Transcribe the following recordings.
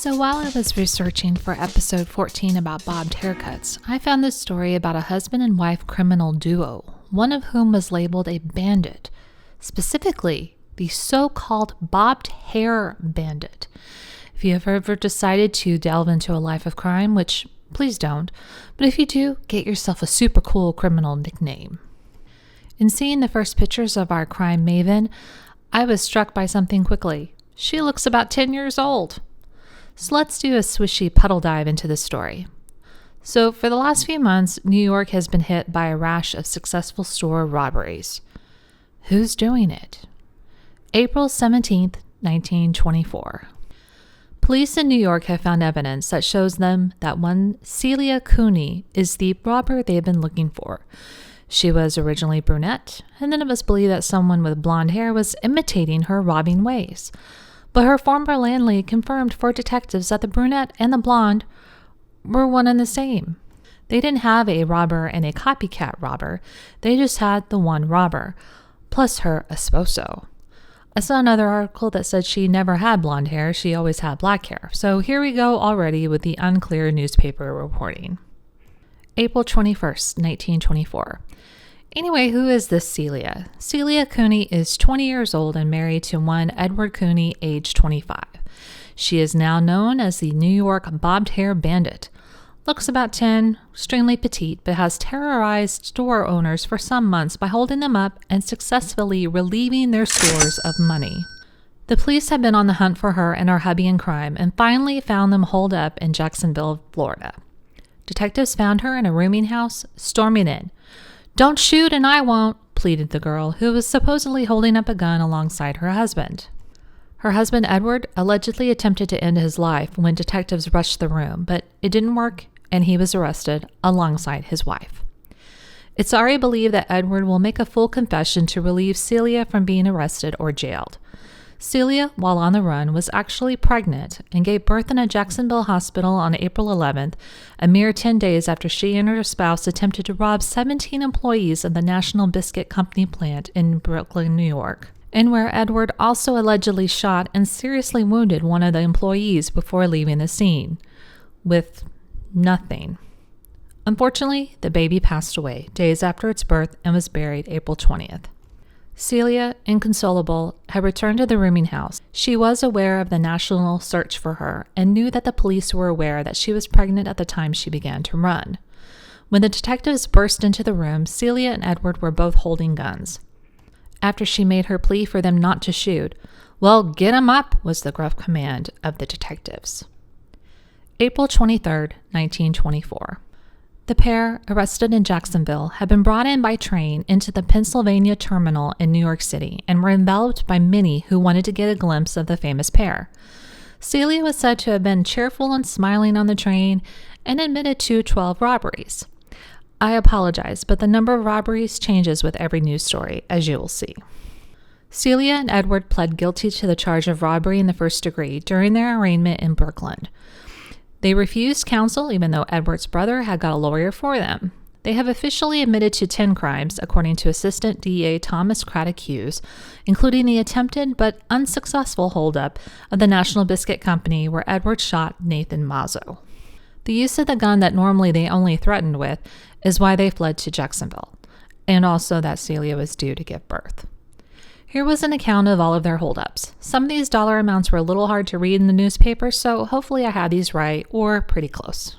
So while I was researching for episode 14 about bobbed haircuts, I found this story about a husband and wife criminal duo, one of whom was labeled a bandit, specifically the so-called Bobbed Hair Bandit. If you have ever decided to delve into a life of crime, which please don't, but if you do, get yourself a super cool criminal nickname. In seeing the first pictures of our crime maven, I was struck by something quickly. She looks about 10 years old. So let's do a swishy puddle dive into this story. So for the last few months, New York has been hit by a rash of successful store robberies. Who's doing it? April 17th, 1924. Police in New York have found evidence that shows them that one Celia Cooney is the robber they've been looking for. She was originally brunette, and then it was believed that someone with blonde hair was imitating her robbing ways. But her former landlady confirmed for detectives that the brunette and the blonde were one and the same. They didn't have a robber and a copycat robber. They just had the one robber, plus her esposo. I saw another article that said she never had blonde hair. She always had black hair. So here we go already with the unclear newspaper reporting. April 21st, 1924. Anyway, who is this Celia? Celia Cooney is 20 years old and married to one Edward Cooney, age 25. She is now known as the New York Bobbed Hair Bandit. Looks about 10, extremely petite, but has terrorized store owners for some months by holding them up and successfully relieving their stores of money. The police have been on the hunt for her and her hubby in crime and finally found them holed up in Jacksonville, Florida. Detectives found her in a rooming house, storming in. "Don't shoot and I won't," pleaded the girl, who was supposedly holding up a gun alongside her husband. Her husband, Edward, allegedly attempted to end his life when detectives rushed the room, but it didn't work and he was arrested alongside his wife. It's already believed that Edward will make a full confession to relieve Celia from being arrested or jailed. Celia, while on the run, was actually pregnant and gave birth in a Jacksonville hospital on April 11th, a mere 10 days after she and her spouse attempted to rob 17 employees of the National Biscuit Company plant in Brooklyn, New York, and where Edward also allegedly shot and seriously wounded one of the employees before leaving the scene, with nothing. Unfortunately, the baby passed away days after its birth and was buried April 20th. Celia, inconsolable, had returned to the rooming house. She was aware of the national search for her and knew that the police were aware that she was pregnant at the time she began to run. When the detectives burst into the room, Celia and Edward were both holding guns. After she made her plea for them not to shoot, "Well, get 'em up," was the gruff command of the detectives. April 23rd, 1924. The pair, arrested in Jacksonville, had been brought in by train into the Pennsylvania terminal in New York City and were enveloped by many who wanted to get a glimpse of the famous pair. Celia was said to have been cheerful and smiling on the train and admitted to 12 robberies. I apologize, but the number of robberies changes with every news story, as you will see. Celia and Edward pled guilty to the charge of robbery in the first degree during their arraignment in Brooklyn. They refused counsel even though Edward's brother had got a lawyer for them. They have officially admitted to 10 crimes, according to Assistant DA Thomas Craddock Hughes, including the attempted but unsuccessful holdup of the National Biscuit Company where Edward shot Nathan Mazzo. The use of the gun that normally they only threatened with is why they fled to Jacksonville, and also that Celia was due to give birth. Here was an account of all of their holdups. Some of these dollar amounts were a little hard to read in the newspaper, so hopefully I have these right, or pretty close.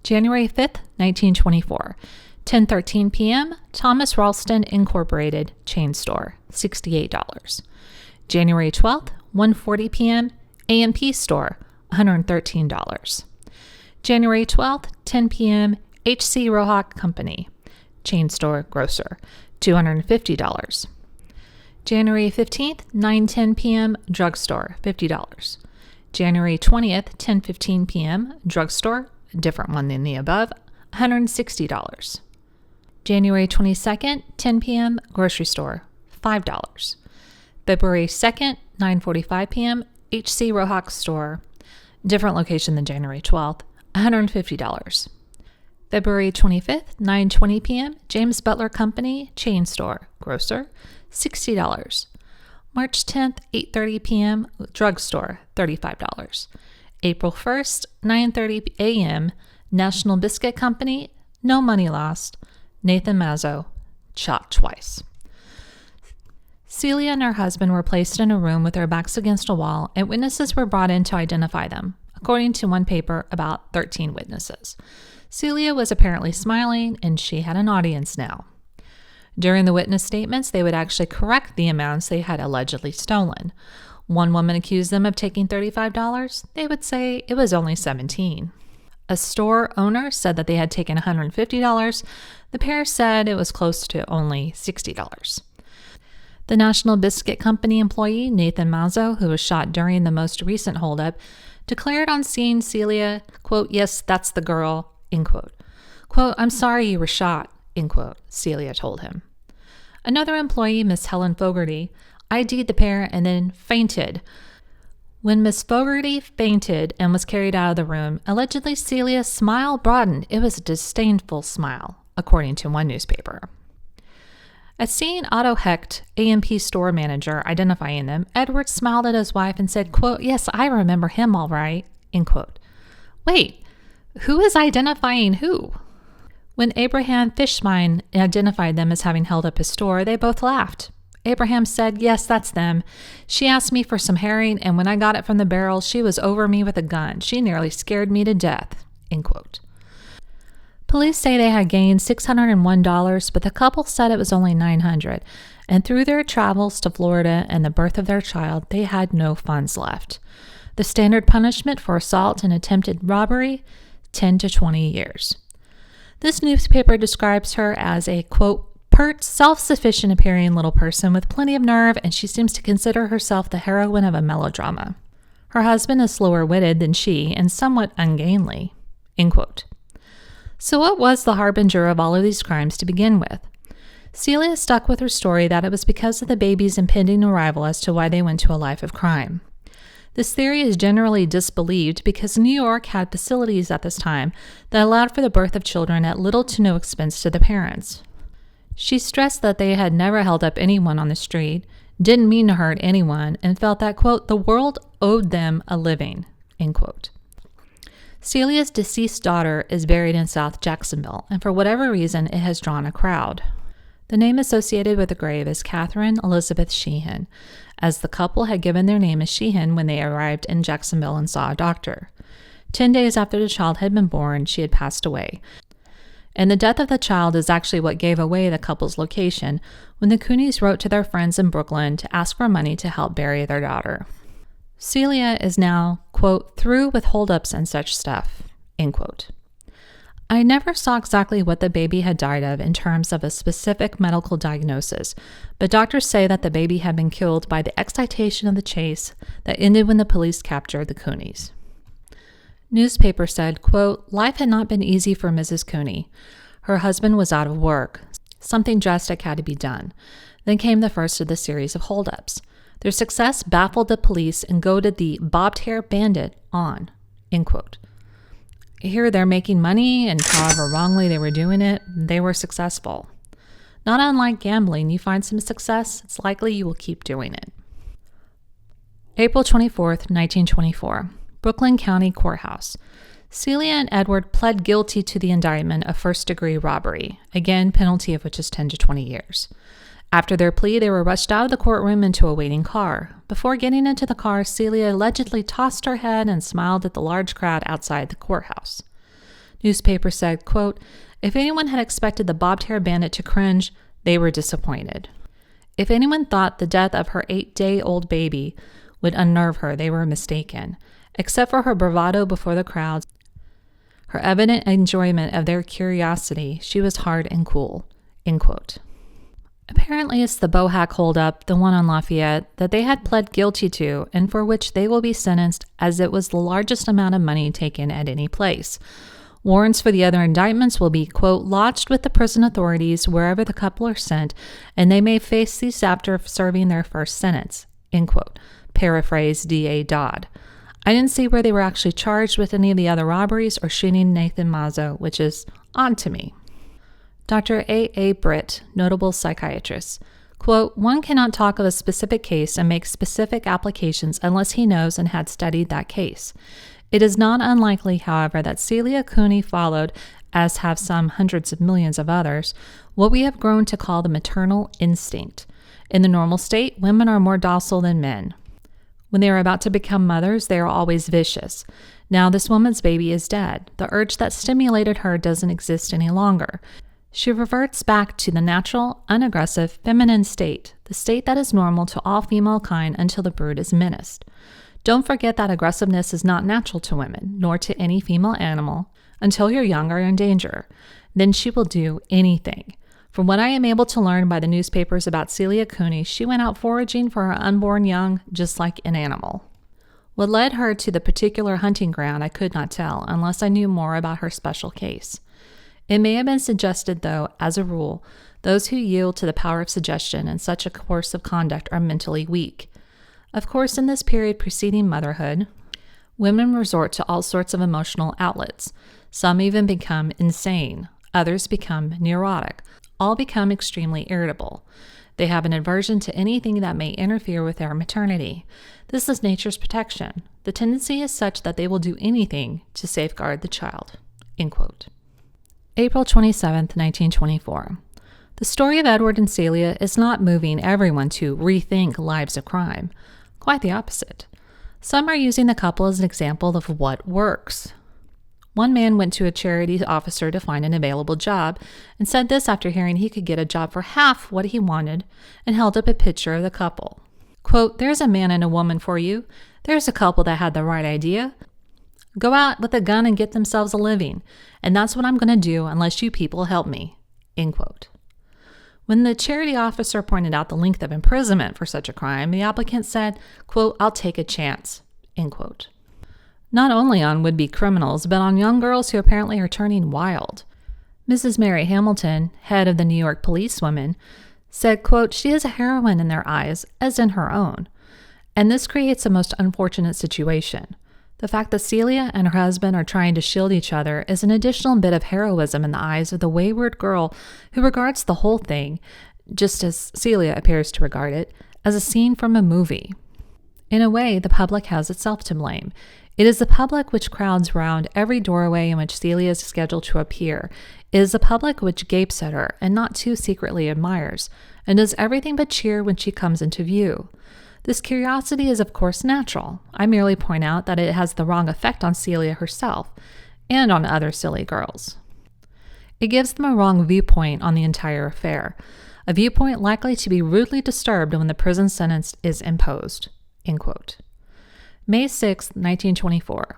January 5th, 1924, 10:13 p.m., Thomas Ralston Incorporated chain store, $68. January 12th, 1:40 p.m., A&P store, $113. January 12th, 10 p.m., H.C. Rohak Company, chain store grocer, $250. January 15th, 9:10 p.m., drugstore, $50. January 20th, 10:15 p.m., drugstore, different one than the above, $160. January 22nd, 10 p.m., grocery store, $5. February 2nd, 9:45 p.m., H.C. Rohak store, different location than January 12th, $150. February 25th, 9:20 p.m., James Butler Company, chain store, grocer, $60. March 10th, 8:30 p.m., drugstore, $35. April 1st, 9:30 a.m., National Biscuit Company, no money lost. Nathan Mazzo, shot twice. Celia and her husband were placed in a room with their backs against a wall, and witnesses were brought in to identify them. According to one paper, about 13 witnesses. Celia was apparently smiling, and she had an audience now. During the witness statements, they would actually correct the amounts they had allegedly stolen. One woman accused them of taking $35. They would say it was only $17. A store owner said that they had taken $150. The pair said it was close to only $60. The National Biscuit Company employee, Nathan Mazzo, who was shot during the most recent holdup, declared on seeing Celia, quote, "Yes, that's the girl," end quote. Quote, "I'm sorry you were shot," end quote, Celia told him. Another employee, Miss Helen Fogarty, ID'd the pair and then fainted. When Miss Fogarty fainted and was carried out of the room, allegedly Celia's smile broadened. It was a disdainful smile, according to one newspaper. At seeing Otto Hecht, A&P store manager, identifying them, Edward smiled at his wife and said, quote, "Yes, I remember him all right," end quote. Wait, who is identifying who? When Abraham Fishbein identified them as having held up his store, they both laughed. Abraham said, "Yes, that's them. She asked me for some herring, and when I got it from the barrel, she was over me with a gun. She nearly scared me to death," end quote. Police say they had gained $601, but the couple said it was only $900, and through their travels to Florida and the birth of their child, they had no funds left. The standard punishment for assault and attempted robbery, 10 to 20 years. This newspaper describes her as a, quote, "pert, self-sufficient appearing little person with plenty of nerve, and she seems to consider herself the heroine of a melodrama. Her husband is slower-witted than she and somewhat ungainly," end quote. So what was the harbinger of all of these crimes to begin with? Celia stuck with her story that it was because of the baby's impending arrival as to why they went to a life of crime. This theory is generally disbelieved because New York had facilities at this time that allowed for the birth of children at little to no expense to the parents. She stressed that they had never held up anyone on the street, didn't mean to hurt anyone, and felt that, quote, "the world owed them a living," end quote. Celia's deceased daughter is buried in South Jacksonville, and for whatever reason, it has drawn a crowd. The name associated with the grave is Catherine Elizabeth Sheehan, as the couple had given their name as Sheehan when they arrived in Jacksonville and saw a doctor. 10 days after the child had been born, she had passed away. And the death of the child is actually what gave away the couple's location when the Cooneys wrote to their friends in Brooklyn to ask for money to help bury their daughter. Celia is now, quote, "through with holdups and such stuff," end quote. I never saw exactly what the baby had died of in terms of a specific medical diagnosis, but doctors say that the baby had been killed by the excitation of the chase that ended when the police captured the Cooneys. Newspaper said, quote, "Life had not been easy for Mrs. Cooney. Her husband was out of work. Something drastic had to be done. Then came the first of the series of holdups. Their success baffled the police and goaded the Bobbed Hair Bandit on," end quote. Here they're making money, and however wrongly they were doing it, they were successful. Not unlike gambling, you find some success, it's likely you will keep doing it. April 24th, 1924, Brooklyn County Courthouse. Celia and Edward pled guilty to the indictment of first-degree robbery, again, penalty of which is 10 to 20 years. After their plea, they were rushed out of the courtroom into a waiting car. Before getting into the car, Celia allegedly tossed her head and smiled at the large crowd outside the courthouse. Newspaper said, quote, "If anyone had expected the Bobbed Hair Bandit to cringe, they were disappointed. If anyone thought the death of her 8-day-old baby would unnerve her, they were mistaken. Except for her bravado before the crowds, her evident enjoyment of their curiosity, she was hard and cool," end quote. Apparently, it's the Bohack holdup, the one on Lafayette, that they had pled guilty to and for which they will be sentenced as it was the largest amount of money taken at any place. Warrants for the other indictments will be, quote, "lodged with the prison authorities wherever the couple are sent, and they may face these after serving their first sentence," end quote. Paraphrase D.A. Dodd. I didn't see where they were actually charged with any of the other robberies or shooting Nathan Mazzo, which is odd to me. Dr. A. Britt, notable psychiatrist, quote, "One cannot talk of a specific case and make specific applications unless he knows and had studied that case. It is not unlikely, however, that Celia Cooney followed, as have some hundreds of millions of others, what we have grown to call the maternal instinct. In the normal state, women are more docile than men. When they are about to become mothers, they are always vicious. Now this woman's baby is dead. The urge that stimulated her doesn't exist any longer. She reverts back to the natural, unaggressive, feminine state, the state that is normal to all female kind until the brood is menaced. Don't forget that aggressiveness is not natural to women, nor to any female animal, until your young are in danger. Then she will do anything. From what I am able to learn by the newspapers about Celia Cooney, she went out foraging for her unborn young just like an animal. What led her to the particular hunting ground I could not tell unless I knew more about her special case. It may have been suggested, though, as a rule, those who yield to the power of suggestion in such a course of conduct are mentally weak. Of course, in this period preceding motherhood, women resort to all sorts of emotional outlets. Some even become insane. Others become neurotic. All become extremely irritable. They have an aversion to anything that may interfere with their maternity. This is nature's protection. The tendency is such that they will do anything to safeguard the child." End quote. April 27, 1924. The story of Edward and Celia is not moving everyone to rethink lives of crime. Quite the opposite. Some are using the couple as an example of what works. One man went to a charity officer to find an available job and said this after hearing he could get a job for half what he wanted and held up a picture of the couple. Quote, "There's a man and a woman for you. There's a couple that had the right idea. Go out with a gun and get themselves a living. And that's what I'm going to do unless you people help me." End quote. When the charity officer pointed out the length of imprisonment for such a crime, the applicant said, quote, "I'll take a chance." End quote. Not only on would-be criminals, but on young girls who apparently are turning wild. Mrs. Mary Hamilton, head of the New York policewomen, said, quote, "She is a heroine in their eyes, as in her own." And this creates a most unfortunate situation. The fact that Celia and her husband are trying to shield each other is an additional bit of heroism in the eyes of the wayward girl who regards the whole thing, just as Celia appears to regard it, as a scene from a movie. In a way, the public has itself to blame. It is the public which crowds round every doorway in which Celia is scheduled to appear. It is the public which gapes at her and not too secretly admires, and does everything but cheer when she comes into view. This curiosity is of course natural. I merely point out that it has the wrong effect on Celia herself, and on other silly girls. It gives them a wrong viewpoint on the entire affair, a viewpoint likely to be rudely disturbed when the prison sentence is imposed. End quote. May 6, 1924.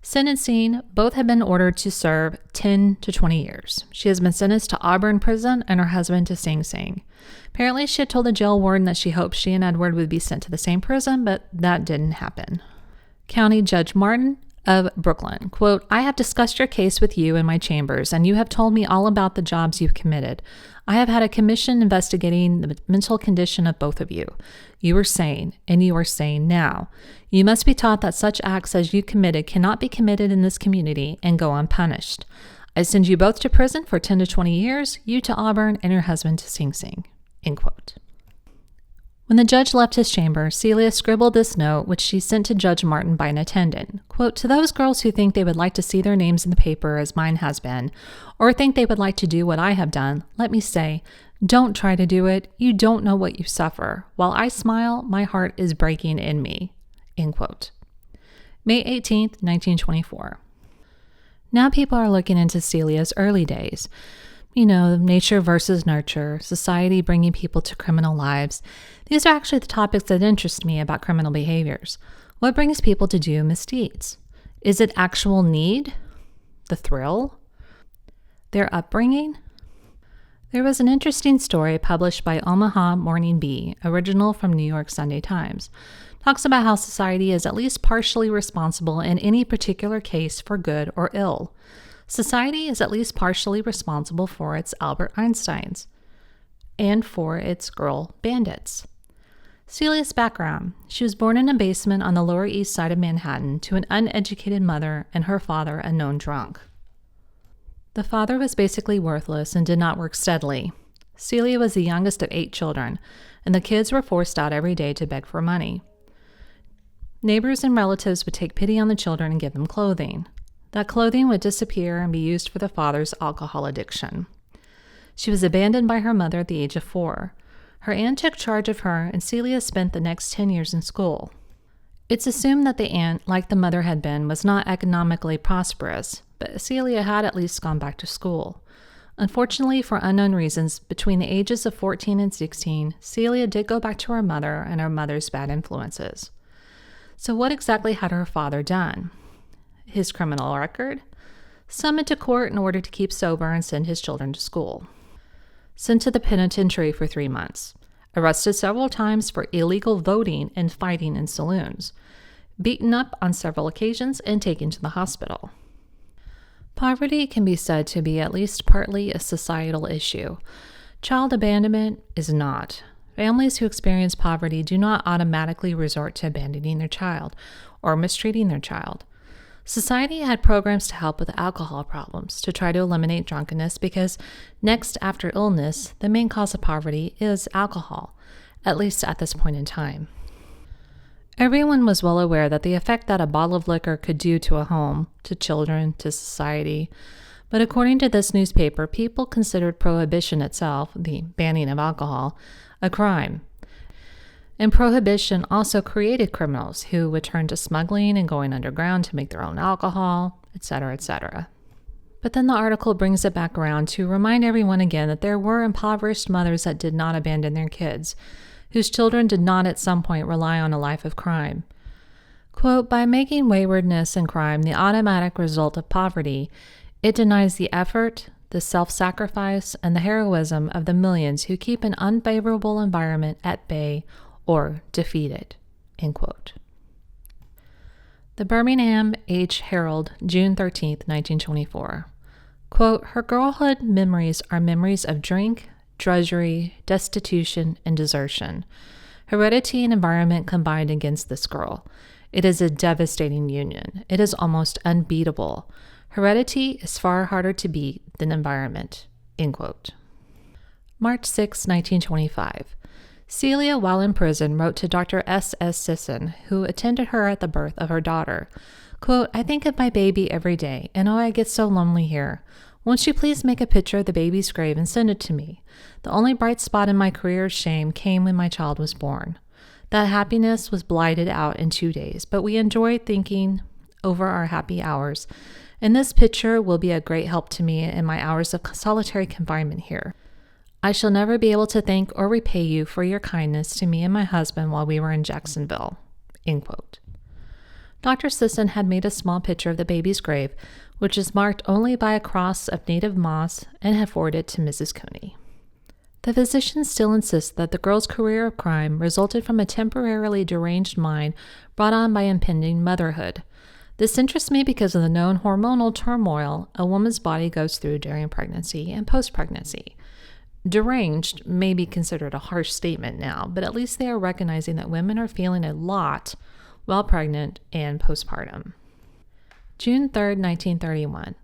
Sentencing, both have been ordered to serve 10 to 20 years. She has been sentenced to Auburn Prison and her husband to Sing Sing. Apparently, she had told the jail warden that she hoped she and Edward would be sent to the same prison, but that didn't happen. County Judge Martin of Brooklyn, quote, "I have discussed your case with you in my chambers, and you have told me all about the jobs you've committed. I have had a commission investigating the mental condition of both of you. You are sane, and you are sane now. You must be taught that such acts as you committed cannot be committed in this community and go unpunished. I send you both to prison for 10 to 20 years, you to Auburn, and your husband to Sing Sing." End quote. When the judge left his chamber, Celia scribbled this note, which she sent to Judge Martin by an attendant. Quote, "To those girls who think they would like to see their names in the paper as mine has been, or think they would like to do what I have done, let me say, don't try to do it. You don't know what you suffer. While I smile, my heart is breaking in me." End quote. May 18th, 1924. Now people are looking into Celia's early days. Nature versus nurture, society bringing people to criminal lives. These are actually the topics that interest me about criminal behaviors. What brings people to do misdeeds? Is it actual need? The thrill? Their upbringing? There was an interesting story published by Omaha Morning Bee, original from New York Sunday Times. Talks about how society is at least partially responsible in any particular case for good or ill. Society is at least partially responsible for its Albert Einsteins and for its girl bandits. Celia's background. She was born in a basement on the Lower East Side of Manhattan to an uneducated mother and her father a known drunk. The father was basically worthless and did not work steadily. Celia was the youngest of 8 children, and the kids were forced out every day to beg for money. Neighbors and relatives would take pity on the children and give them clothing. That clothing would disappear and be used for the father's alcohol addiction. She was abandoned by her mother at the age of 4. Her aunt took charge of her, and Celia spent the next 10 years in school. It's assumed that the aunt, like the mother had been, was not economically prosperous, but Celia had at least gone back to school. Unfortunately, for unknown reasons, between the ages of 14 and 16, Celia did go back to her mother and her mother's bad influences. So what exactly had her father done? His criminal record? Summoned to court in order to keep sober and send his children to school. Sent to the penitentiary for 3 months. Arrested several times for illegal voting and fighting in saloons. Beaten up on several occasions and taken to the hospital. Poverty can be said to be at least partly a societal issue. Child abandonment is not. Families who experience poverty do not automatically resort to abandoning their child or mistreating their child. Society had programs to help with alcohol problems to try to eliminate drunkenness because next after illness, the main cause of poverty is alcohol, at least at this point in time. Everyone was well aware that the effect that a bottle of liquor could do to a home, to children, to society. But according to this newspaper, people considered prohibition itself, the banning of alcohol, a crime. And prohibition also created criminals who would turn to smuggling and going underground to make their own alcohol, etc., etc. But then the article brings it back around to remind everyone again that there were impoverished mothers that did not abandon their kids, whose children did not at some point rely on a life of crime. Quote, by making waywardness and crime the automatic result of poverty, it denies the effort, the self-sacrifice, and the heroism of the millions who keep an unfavorable environment at bay or defeat it. End quote. The Birmingham H. Herald, June 13, 1924. Quote, her girlhood memories are memories of drink, drudgery, destitution, and desertion. Heredity and environment combined against this girl. It is a devastating union. It is almost unbeatable. Heredity is far harder to beat than environment. End quote. March 6, 1925. Celia, while in prison, wrote to Dr. S.S. Sisson, who attended her at the birth of her daughter. Quote, I think of my baby every day, and oh, I get so lonely here. Won't you please make a picture of the baby's grave and send it to me? The only bright spot in my career of shame came when my child was born. That happiness was blighted out in 2 days, but we enjoyed thinking over our happy hours, and this picture will be a great help to me in my hours of solitary confinement here. I shall never be able to thank or repay you for your kindness to me and my husband while we were in Jacksonville. End quote. Dr. Sisson had made a small picture of the baby's grave, which is marked only by a cross of native moss, and had forwarded to Mrs. Cooney. The physicians still insist that the girl's career of crime resulted from a temporarily deranged mind brought on by impending motherhood. This interests me because of the known hormonal turmoil a woman's body goes through during pregnancy and post-pregnancy. Deranged may be considered a harsh statement now, but at least they are recognizing that women are feeling a lot while pregnant and postpartum. June 3, 1931.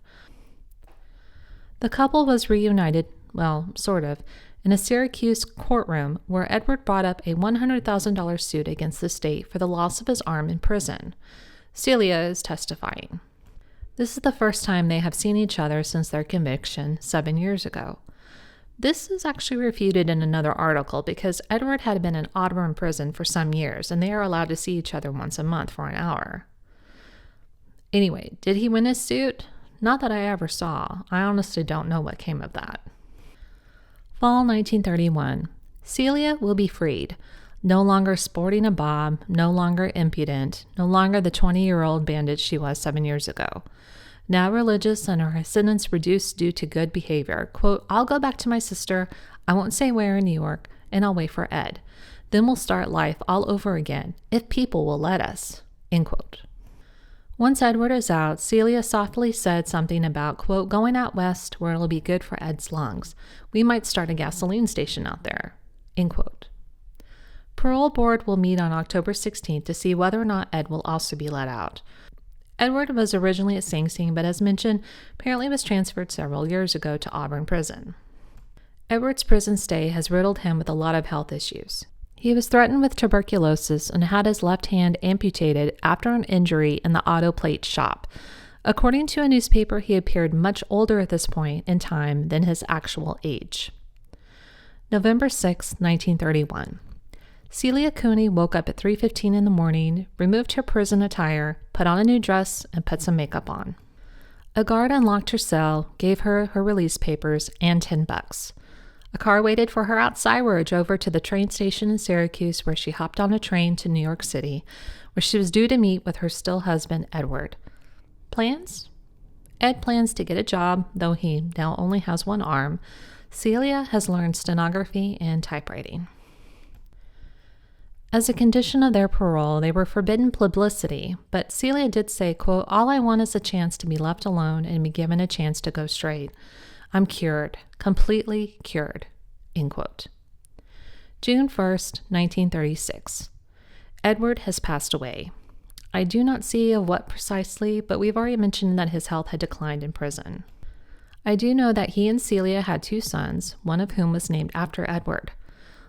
The couple was reunited, well, sort of, in a Syracuse courtroom where Edward brought up a $100,000 suit against the state for the loss of his arm in prison. Celia is testifying. This is the first time they have seen each other since their conviction 7 years ago. This is actually refuted in another article because Edward had been in Auburn prison for some years, and they are allowed to see each other once a month for an hour. Anyway, did he win his suit? Not that I ever saw. I honestly don't know what came of that. Fall 1931. Celia will be freed. No longer sporting a bob, no longer impudent, no longer the 20-year-old bandit she was 7 years ago. Now religious and her sentence reduced due to good behavior. Quote, I'll go back to my sister. I won't say where in New York, and I'll wait for Ed. Then we'll start life all over again, if people will let us. End quote. Once Edward is out, Celia softly said something about, quote, going out west where it'll be good for Ed's lungs. We might start a gasoline station out there. End quote. Parole board will meet on October 16th to see whether or not Ed will also be let out. Edward was originally at Sing Sing, but as mentioned, apparently was transferred several years ago to Auburn prison. Edward's prison stay has riddled him with a lot of health issues. He was threatened with tuberculosis and had his left hand amputated after an injury in the auto plate shop. According to a newspaper, he appeared much older at this point in time than his actual age. November 6, 1931. Celia Cooney woke up at 3:15 in the morning, removed her prison attire, put on a new dress, and put some makeup on. A guard unlocked her cell, gave her her release papers, and $10. A car waited for her outside where it drove her to the train station in Syracuse, where she hopped on a train to New York City, where she was due to meet with her still husband, Edward. Plans? Ed plans to get a job, though he now only has one arm. Celia has learned stenography and typewriting. As a condition of their parole, they were forbidden publicity, but Celia did say, quote, "All I want is a chance to be left alone and be given a chance to go straight. I'm cured, completely cured," end quote. June 1st, 1936. Edward has passed away. I do not see of what precisely, but we've already mentioned that his health had declined in prison. I do know that he and Celia had 2 sons, one of whom was named after Edward.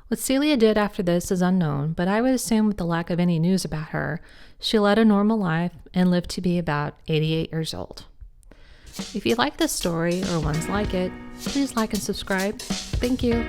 What Celia did after this is unknown, but I would assume with the lack of any news about her, she led a normal life and lived to be about 88 years old. If you like this story or ones like it, please like and subscribe. Thank you.